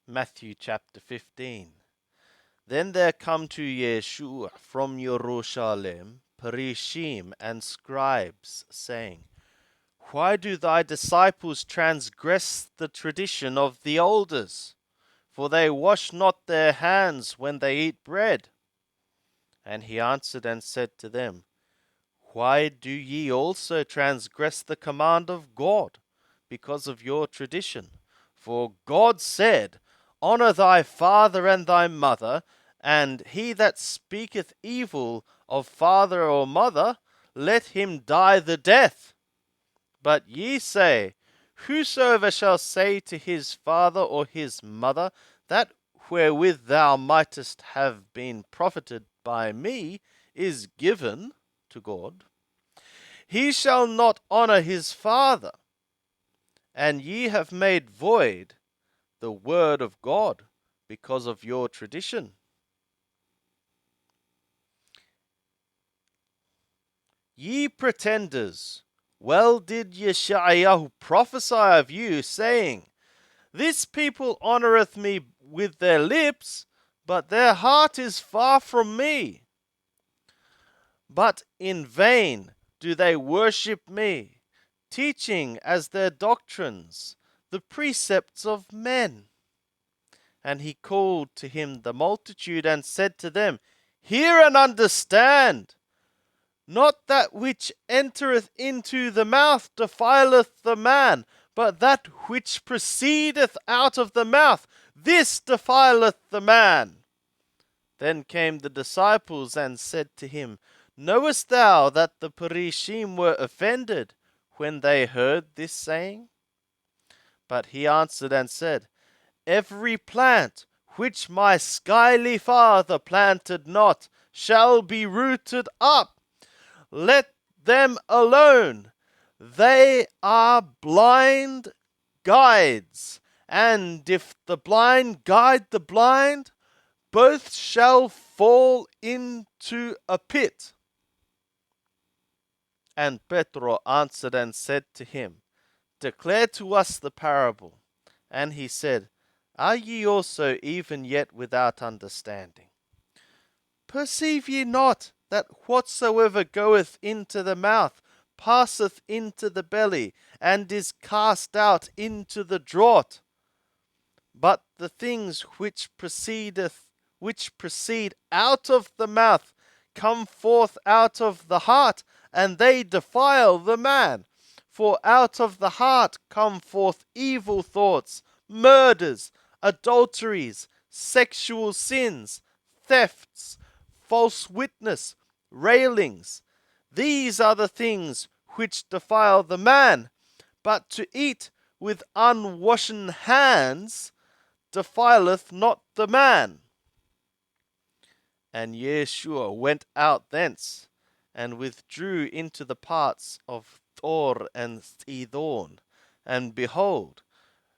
Matthew chapter 15. Then there come to Yeshua from Jerusalem Parishim and scribes, saying, Why do thy disciples transgress the tradition of the elders? For they wash not their hands when they eat bread. And he answered and said to them, Why do ye also transgress the command of God, because of your tradition? For God said, Honour thy father and thy mother, and he that speaketh evil of father or mother, let him die the death. But ye say, Whosoever shall say to his father or his mother, That wherewith thou mightest have been profited by me is given to God, he shall not honour his father. And ye have made void the word of God because of your tradition. Ye pretenders, well did Yeshayahu prophesy of you, saying, This people honoureth me with their lips, but their heart is far from me. But in vain do they worship me, teaching as their doctrines the precepts of men. And he called to him the multitude and said to them, Hear and understand. Not that which entereth into the mouth defileth the man, but that which proceedeth out of the mouth, this defileth the man. Then came the disciples and said to him, Knowest thou that the Parishim were offended when they heard this saying? But he answered and said, Every plant which my skyly Father planted not shall be rooted up. Let them alone. They are blind guides, and if the blind guide the blind, both shall fall into a pit. And Petro answered and said to him, Declare to us the parable. And he said, Are ye also even yet without understanding? Perceive ye not that whatsoever goeth into the mouth passeth into the belly, and is cast out into the draught? But the things which proceed out of the mouth come forth out of the heart, and they defile the man. For out of the heart come forth evil thoughts, murders, adulteries, sexual sins, thefts, false witness, railings. These are the things which defile the man, but to eat with unwashen hands defileth not the man. And Yeshua went out thence, and withdrew into the parts of Thor and Sidon. And behold,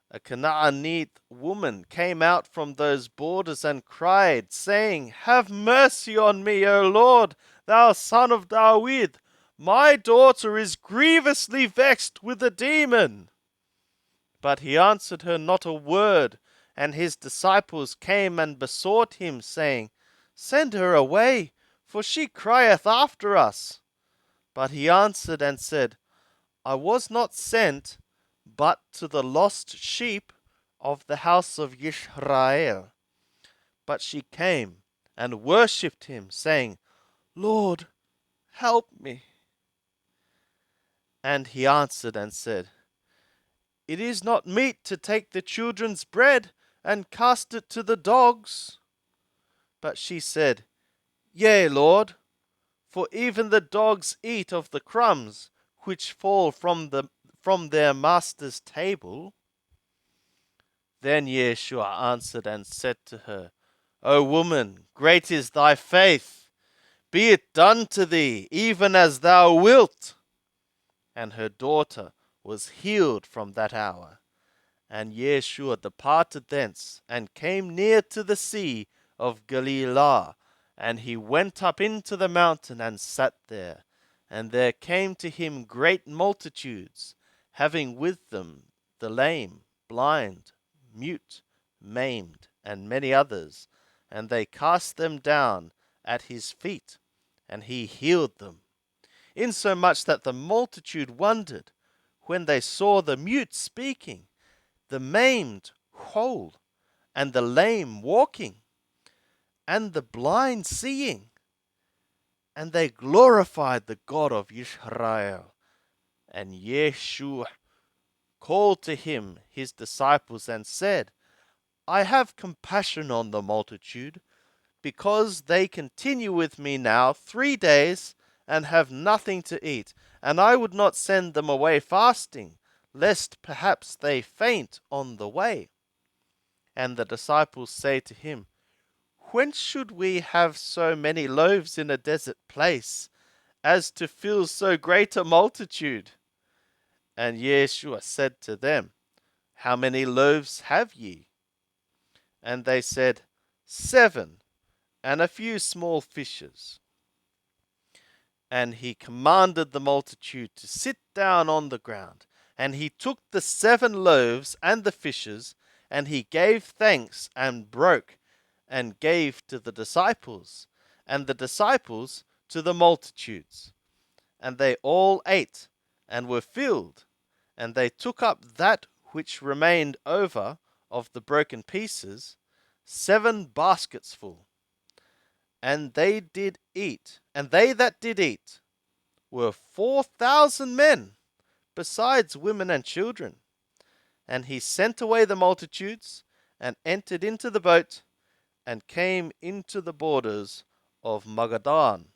a Canaanite woman came out from those borders and cried, saying, Have mercy on me, O Lord, thou son of David. My daughter is grievously vexed with a demon. But he answered her not a word. And his disciples came and besought him, saying, Send her away, for she crieth after us. But he answered and said, I was not sent but to the lost sheep of the house of Israel. But she came and worshipped him, saying, Lord, help me. And he answered and said, It is not meet to take the children's bread and cast it to the dogs. But she said, Yea, Lord, for even the dogs eat of the crumbs which fall from their master's table. Then Yeshua answered and said to her, O woman, great is thy faith. Be it done to thee, even as thou wilt. And her daughter was healed from that hour. And Yeshua departed thence, and came near to the sea of Galilee. And he went up into the mountain, and sat there. And there came to him great multitudes, having with them the lame, blind, mute, maimed, and many others, and they cast them down at his feet, and he healed them, insomuch that the multitude wondered when they saw the mute speaking, the maimed whole, and the lame walking, and the blind seeing. And they glorified the God of Israel. And Yeshua called to him his disciples and said, I have compassion on the multitude, because they continue with me now 3 days and have nothing to eat, and I would not send them away fasting, lest perhaps they faint on the way. And the disciples say to him, Whence should we have so many loaves in a desert place, as to fill so great a multitude? And Yeshua said to them, How many loaves have ye? And they said, 7, and a few small fishes. And he commanded the multitude to sit down on the ground. And he took the 7 loaves and the fishes, and he gave thanks and broke, and gave to the disciples, and the disciples to the multitudes. And they all ate, and were filled, and they took up that which remained over of the broken pieces, 7 baskets full. And they did eat, and they that did eat were 4,000 men, besides women and children. And he sent away the multitudes, and entered into the boat, and came into the borders of Magadan.